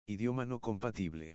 Idioma no compatible.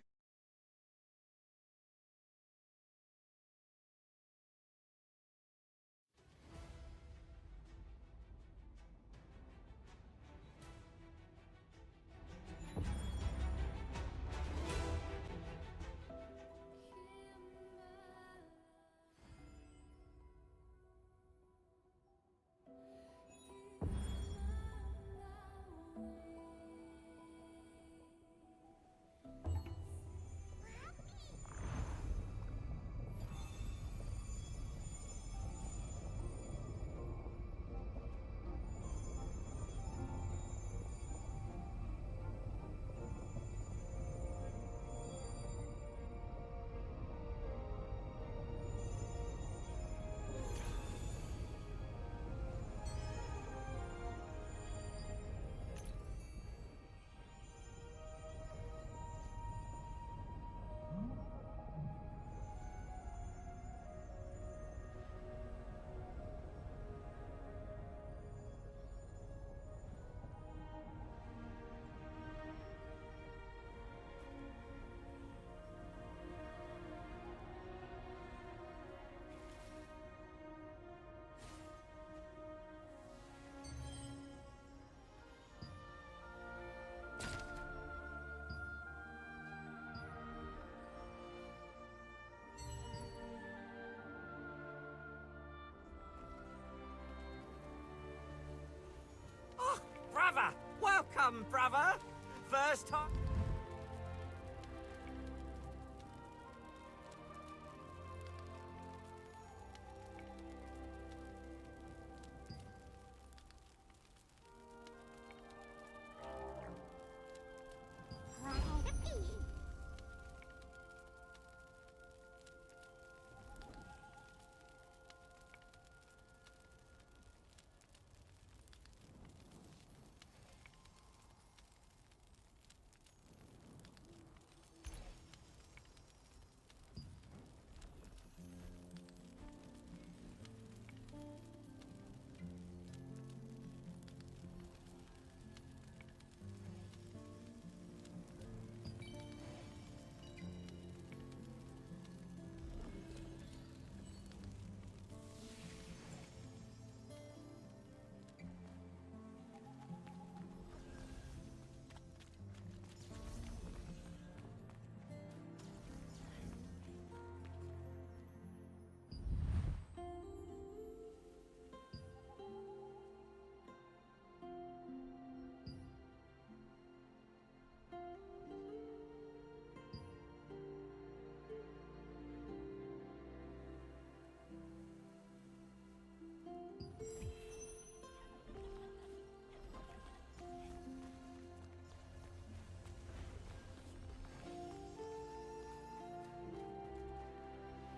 Brother! Welcome, brother! First time...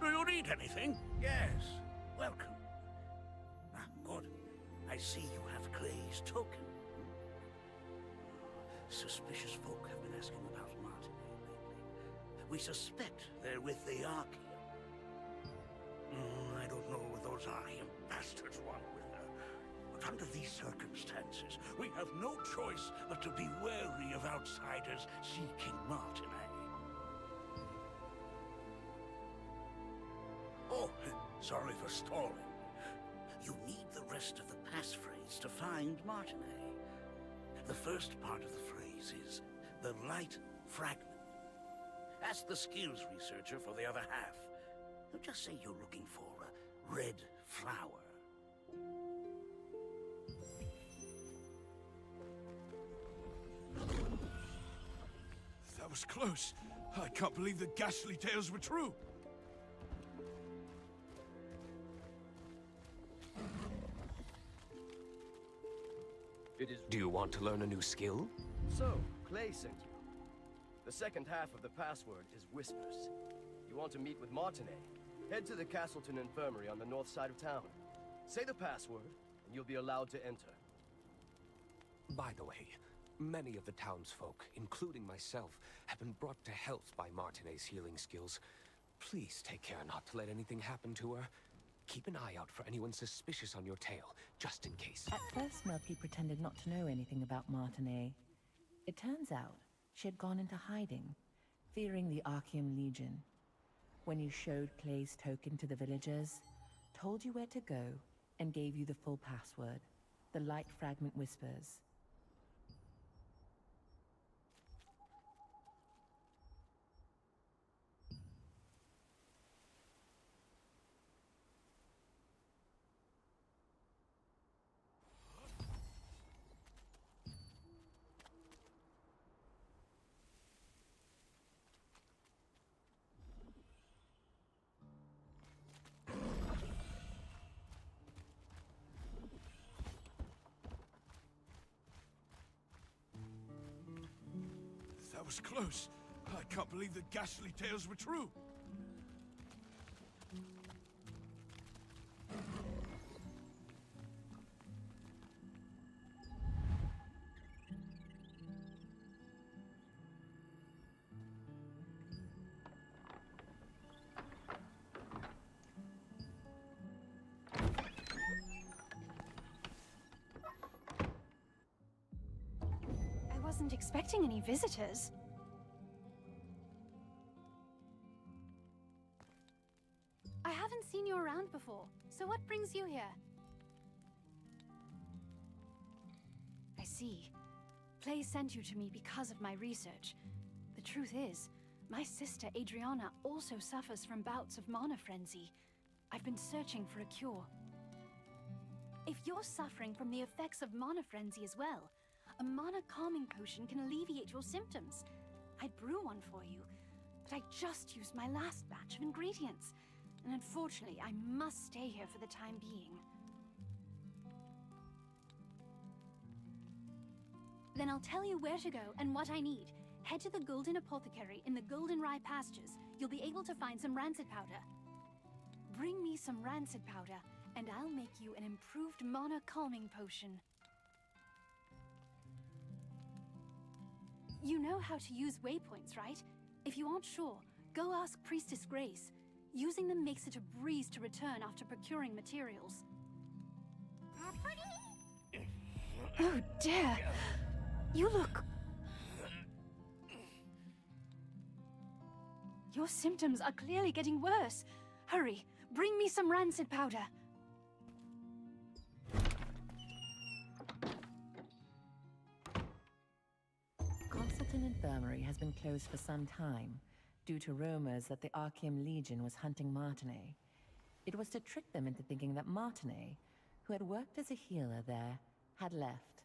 Do you need anything? Yes. Welcome. Ah, good. I see you have Clay's token. Suspicious folk have been asking about Martinet lately. We suspect they're with the Archaeum. I don't know what those Archaeum bastards want with her. But under these circumstances, we have no choice but to be wary of outsiders seeking Martinet. Oh, sorry for stalling. You need the rest of the passphrase to find Martinet. The first part of the phrase is the light fragment. Ask the skills researcher for the other half. Just say you're looking for a red flower. That was close. I can't believe the ghastly tales were true. Do you want to learn a new skill? So, Clay sent you. The second half of the password is Whispers. You want to meet with Martinet? Head to the Castleton Infirmary on the north side of town. Say the password, and you'll be allowed to enter. By the way, many of the townsfolk, including myself, have been brought to health by Martinet's healing skills. Please take care not to let anything happen to her. Keep an eye out for anyone suspicious on your tail, just in case. At first, Melky pretended not to know anything about Martinet. It turns out, She had gone into hiding, fearing the Archeum Legion. When you showed Clay's token to the villagers, told you where to go, and gave you the full password, the Light Fragment Whispers. That was close. I can't believe the ghastly tales were true. I wasn't expecting any visitors. I haven't seen you around before, so what brings you here? I see. Clay sent you to me because of my research. The truth is, my sister Adriana also suffers from bouts of mana frenzy. I've been searching for a cure. If you're suffering from the effects of mana frenzy as well, a mana calming potion can alleviate your symptoms. I'd brew one for you, but I just used my last batch of ingredients. And unfortunately, I must stay here for the time being. Then I'll tell you where to go and what I need. Head to the Golden Apothecary in the Goldenrye Pastures. You'll be able to find some rancid powder. Bring me some rancid powder, and I'll make you an improved mana calming potion. You know how to use waypoints, right? If you aren't sure, go ask Priestess Grace. Using them makes it a breeze to return after procuring materials. Oh dear! You look... Your symptoms are clearly getting worse. Hurry, bring me some rancid powder. Castleton Infirmary has been closed for some time, due to rumors that the Archeum Legion was hunting Martinet. It was to trick them into thinking that Martinet, who had worked as a healer there, had left.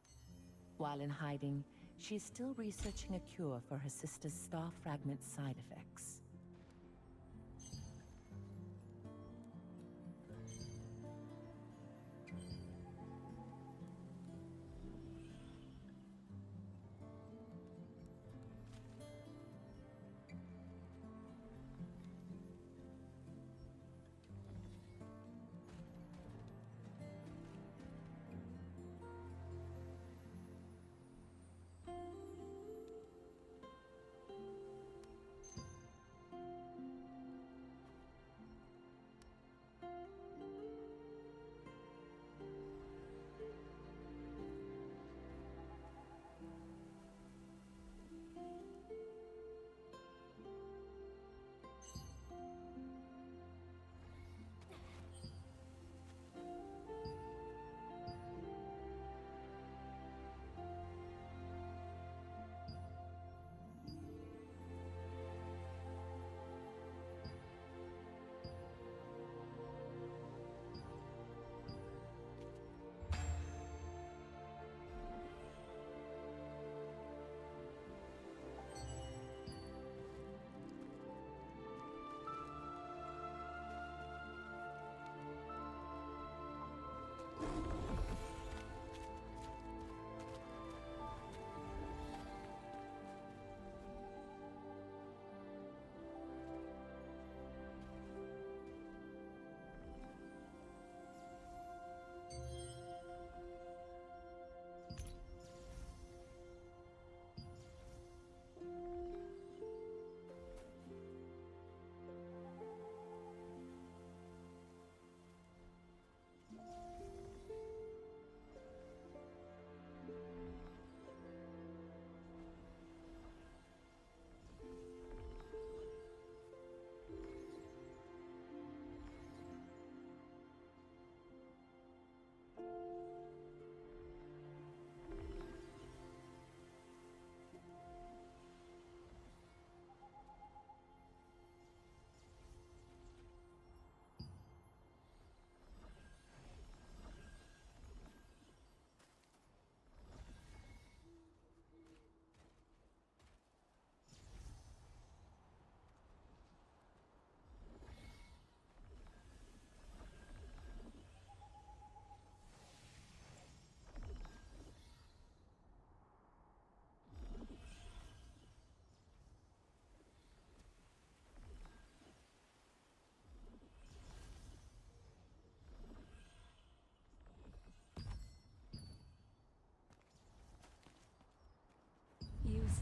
While in hiding, she is still researching a cure for her sister's star fragment side effects.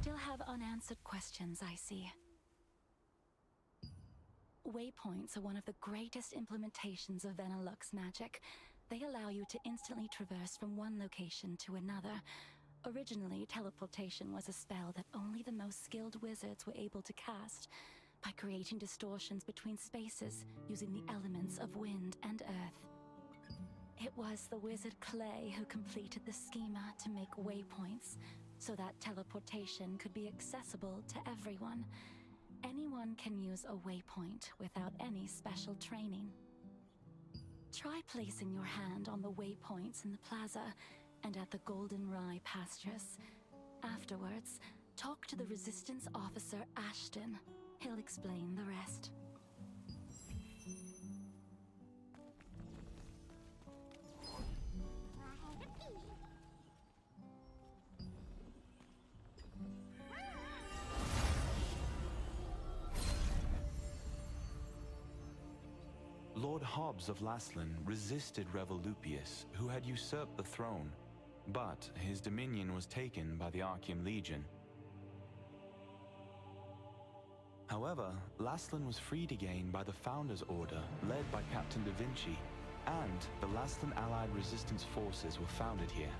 Still have unanswered questions, I see. Waypoints are one of the greatest implementations of Venilux magic. They allow you to instantly traverse from one location to another. Originally, teleportation was a spell that only the most skilled wizards were able to cast, by creating distortions between spaces using the elements of wind and earth. It was the wizard Clay who completed the schema to make waypoints, so that teleportation could be accessible to everyone. Anyone can use a waypoint without any special training. Try placing your hand on the waypoints in the plaza and at the Golden Rye pastures. Afterwards, talk to the Resistance officer Ashton. He'll explain the rest. Lord Hobbs of Laslan resisted Revolupius, who had usurped the throne, but his dominion was taken by the Archeum Legion. However, Laslan was freed again by the Founders Order, led by Captain Da Vinci, and the Laslan Allied Resistance forces were founded here.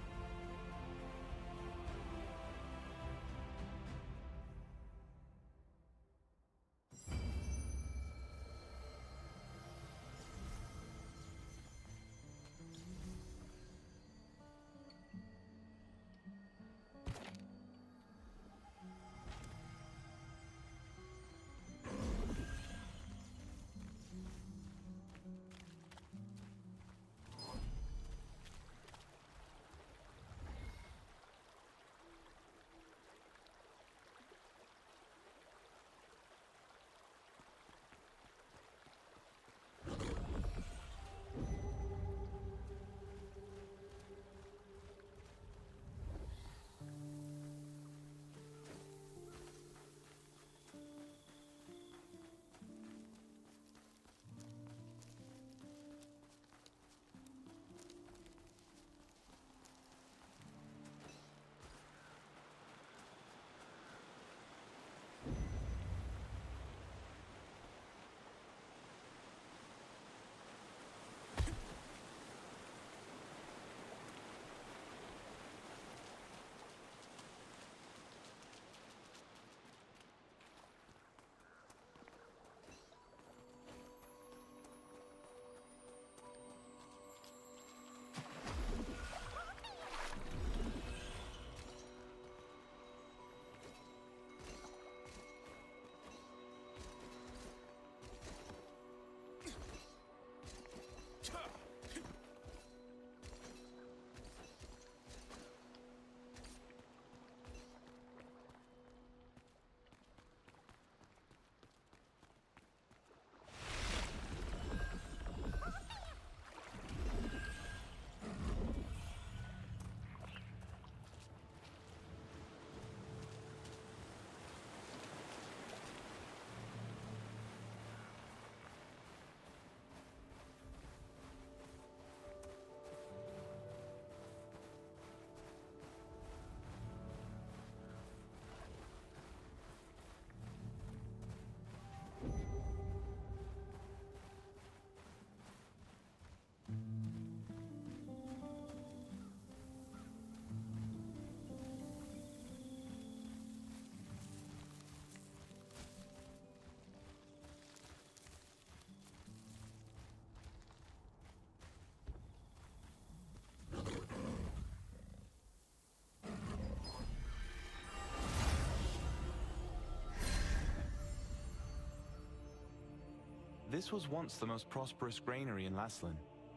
This was once the most prosperous granary in Laslan,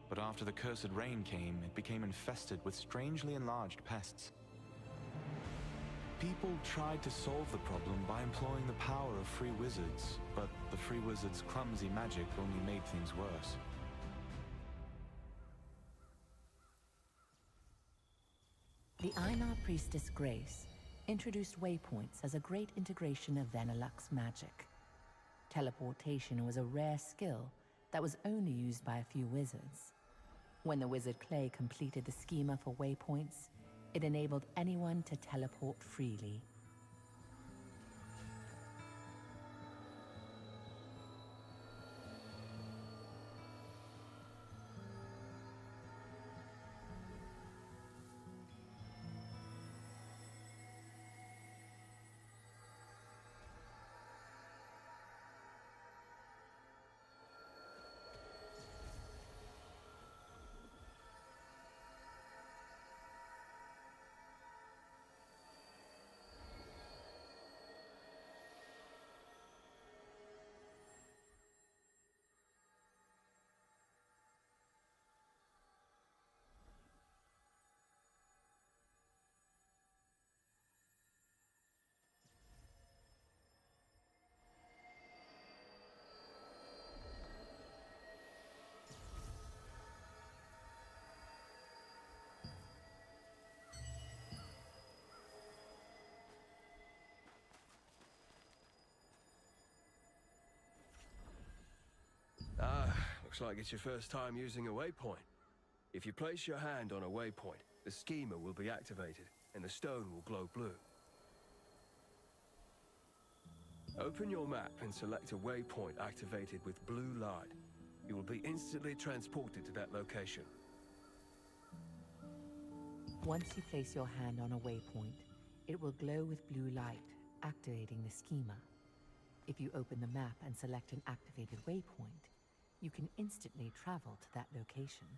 but after the cursed rain came, it became infested with strangely enlarged pests. People tried to solve the problem by employing the power of free wizards, but the free wizards' clumsy magic only made things worse. The Einar priestess Grace introduced waypoints as a great integration of Venilux magic. Teleportation was a rare skill that was only used by a few wizards. When the wizard Clay completed the schema for waypoints, it enabled anyone to teleport freely. Looks like it's your first time using a waypoint. If you place your hand on a waypoint, the schema will be activated, and the stone will glow blue. Open your map and select a waypoint activated with blue light. You will be instantly transported to that location. Once you place your hand on a waypoint, it will glow with blue light, activating the schema. If you open the map and select an activated waypoint, you can instantly travel to that location.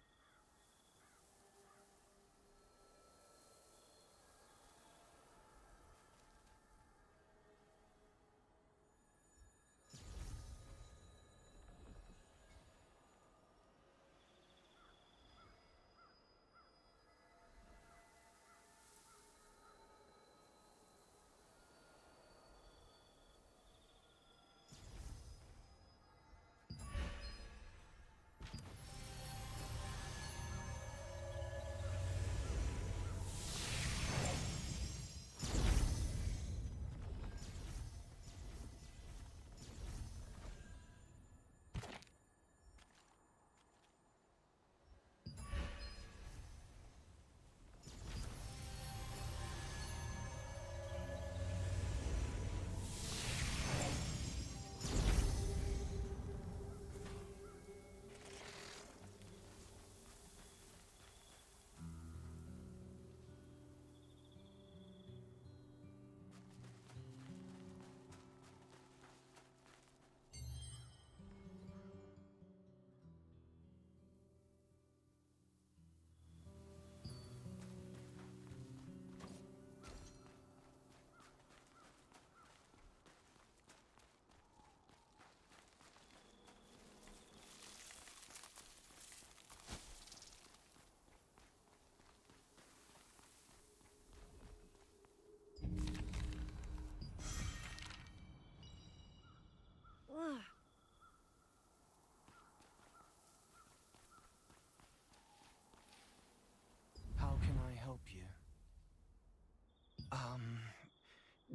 How can I help you?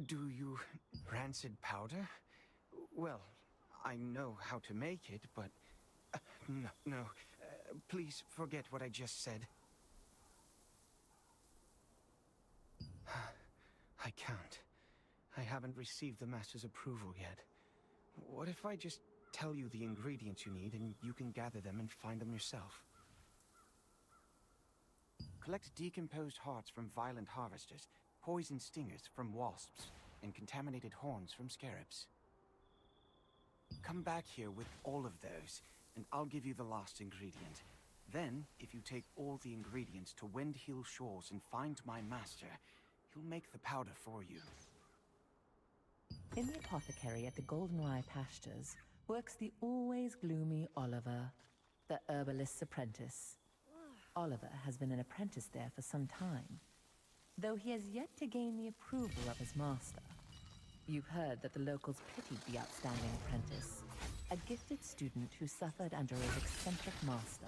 Do you rancid powder? Well, I know how to make it, but... no. Please forget what I just said. I can't. I haven't received the Master's approval yet. What if I just tell you the ingredients you need and you can gather them and find them yourself? Collect decomposed hearts from violent harvesters, poison stingers from wasps, and contaminated horns from scarabs. Come back here with all of those, and I'll give you the last ingredient. Then, if you take all the ingredients to Windhill Shores and find my master, he'll make the powder for you. In the apothecary at the Goldenrye Pastures works the always gloomy Oliver, the herbalist's apprentice. Oliver has been an apprentice there for some time, though he has yet to gain the approval of his master. You've heard that the locals pitied the outstanding apprentice, a gifted student who suffered under his eccentric master.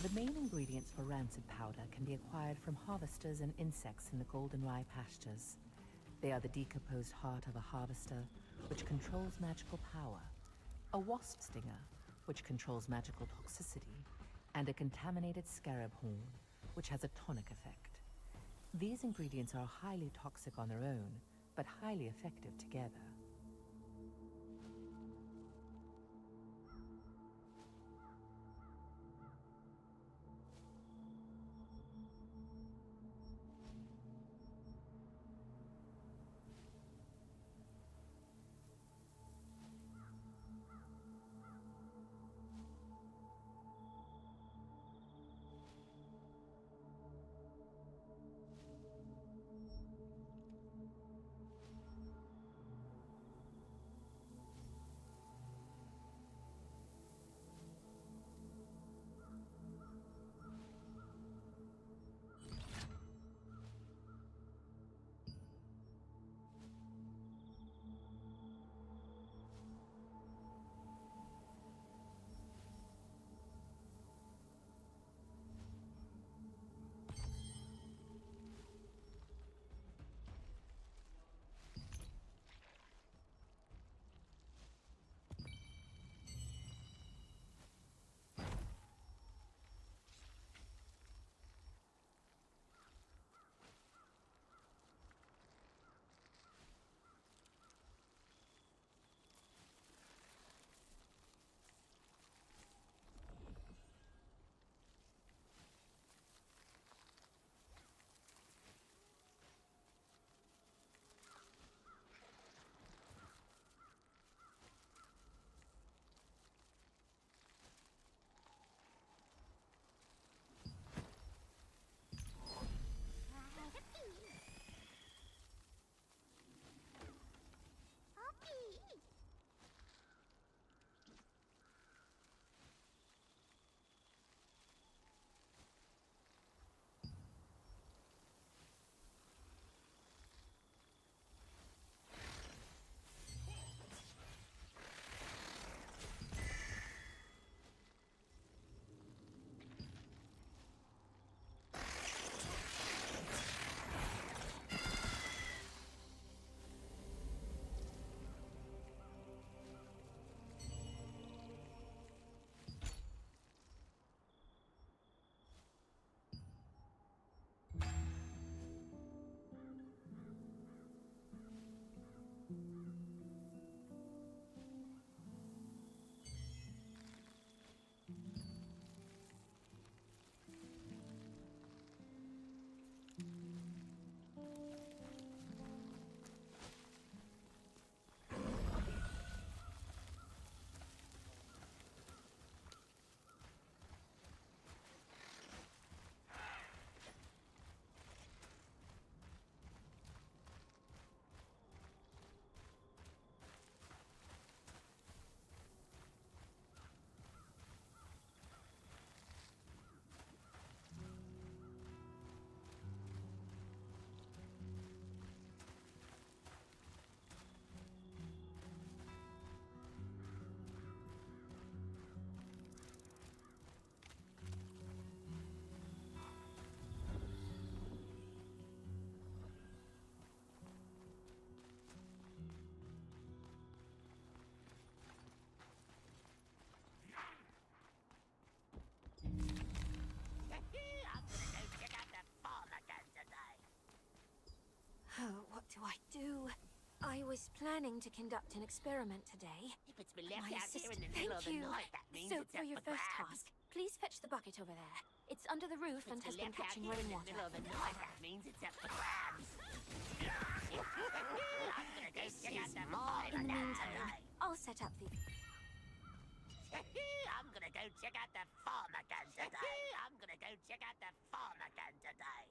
The main ingredients for rancid powder can be acquired from harvesters and insects in the Goldenrye pastures. They are the decomposed heart of a harvester, which controls magical power, a wasp stinger, which controls magical toxicity, and a contaminated scarab horn, which has a tonic effect. These ingredients are highly toxic on their own, but highly effective together. Oh, what do I do? I was planning to conduct an experiment today. If it's been left My out here in the assistant- middle of the Thank you. night, that means So it's for up your for first grabs. task, please fetch the bucket over there. It's under the roof and If has it's been been left out catching here in the rainwater. middle of the night, that means it's up for grabs. I'm gonna go check out the farm In the again meantime, today. I'll set up the... I'm gonna go check out the farm again today. I'm gonna go check out the farm again today.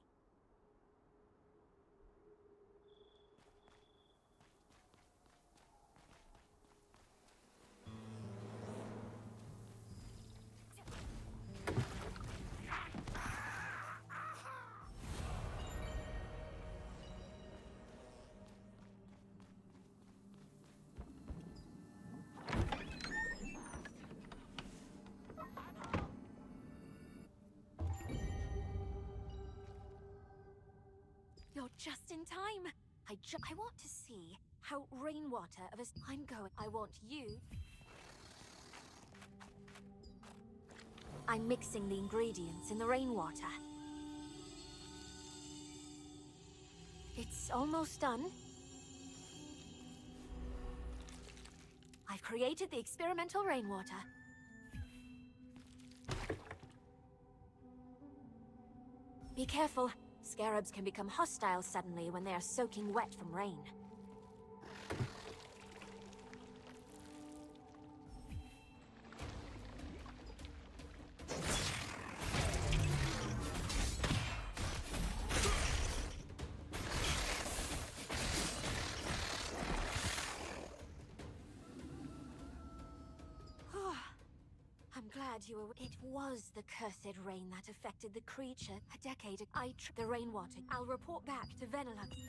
just in time. I want to see how rainwater of us. I'm going. I want you. I'm mixing the ingredients in the rainwater. It's almost done. I've created the experimental rainwater. Be careful. Scarabs can become hostile suddenly when they are soaking wet from rain. I'm glad you were. It was the cursed rain that affected the creature a decade ago. The rainwater. I'll report back to Venelux.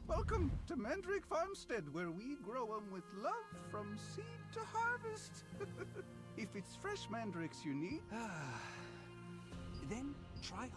Welcome to Mandrake Farmstead, where we grow 'em with love from seed to harvest. If it's fresh mandrakes you need, Then try.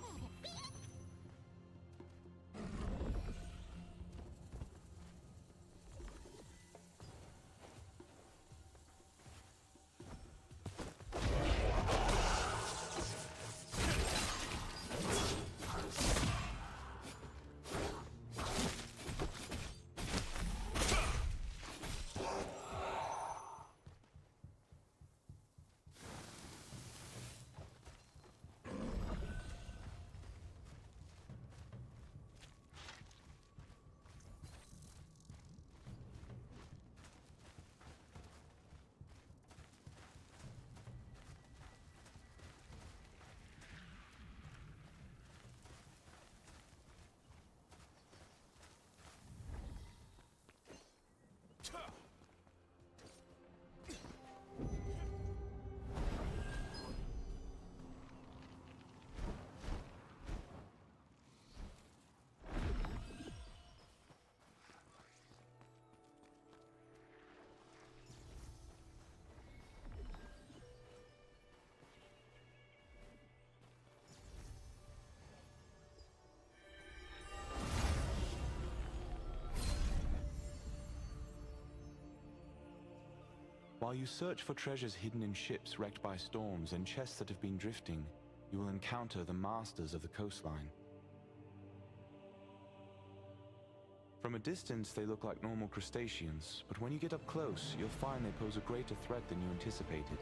While you search for treasures hidden in ships wrecked by storms and chests that have been drifting, you will encounter the masters of the coastline. From a distance, they look like normal crustaceans, but when you get up close, you'll find they pose a greater threat than you anticipated.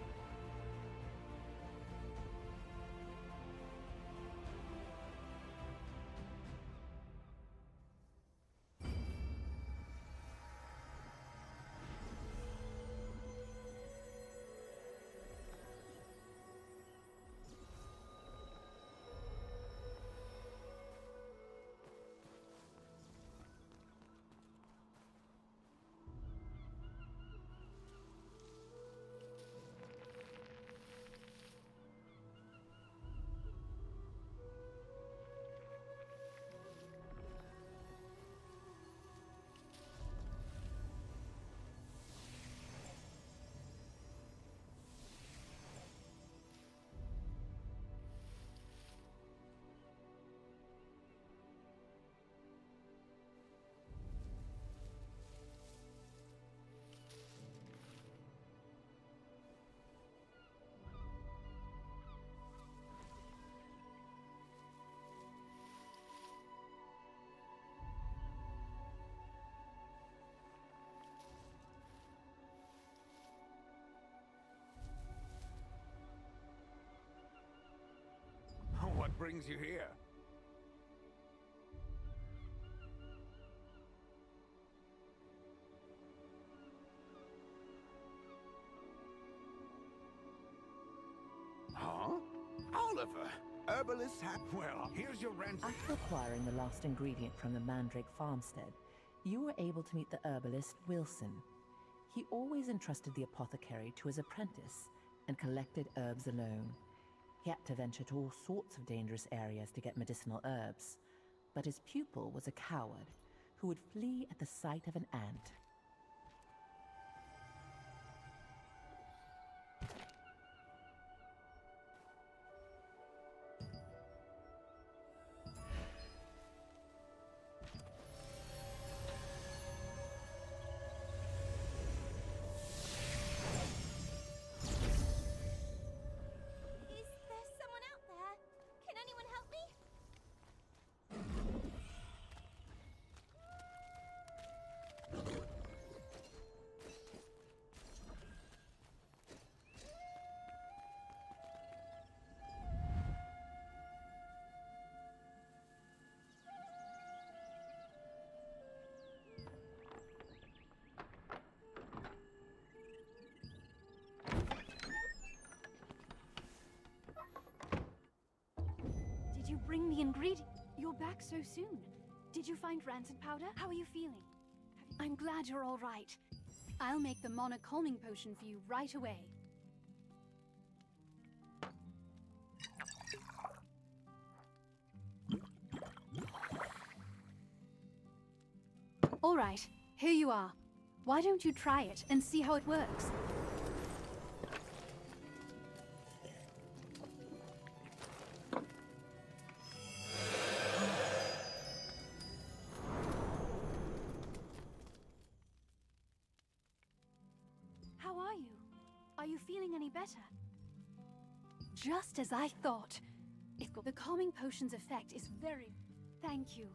What brings you here? Huh? Oliver, herbalist Well, here's your ransom. After acquiring the lost ingredient from the Mandrake farmstead, you were able to meet the herbalist Wilson. He always entrusted the apothecary to his apprentice and collected herbs alone. He had to venture to all sorts of dangerous areas to get medicinal herbs, but his pupil was a coward who would flee at the sight of an ant. Did you bring the ingredient? You're back so soon. Did you find rancid powder? How are you feeling? I'm glad you're all right. I'll make the Mana calming potion for you right away. All right, here you are. Why don't you try it and see how it works? How are you? Are you feeling any better? Just as I thought. The calming potion's effect is very... Thank you.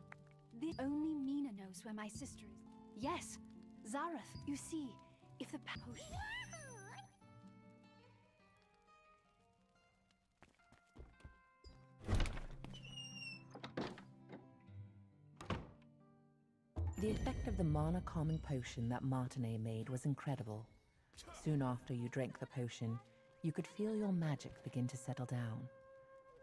Only Mina knows where my sister is. Yes, Zareth, you see, if the potion... The effect of the mana calming potion that Martinet made was incredible. Soon after you drank the potion, you could feel your magic begin to settle down.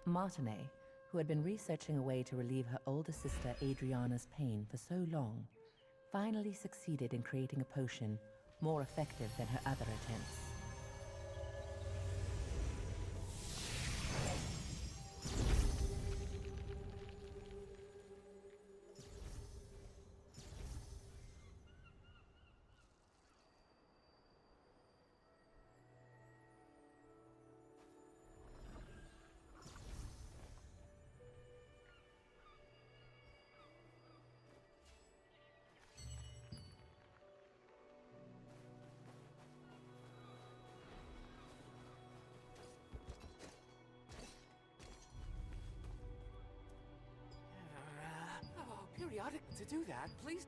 Martinet, who had been researching a way to relieve her older sister Adriana's pain for so long, finally succeeded in creating a potion more effective than her other attempts. idiotic to do that. Please.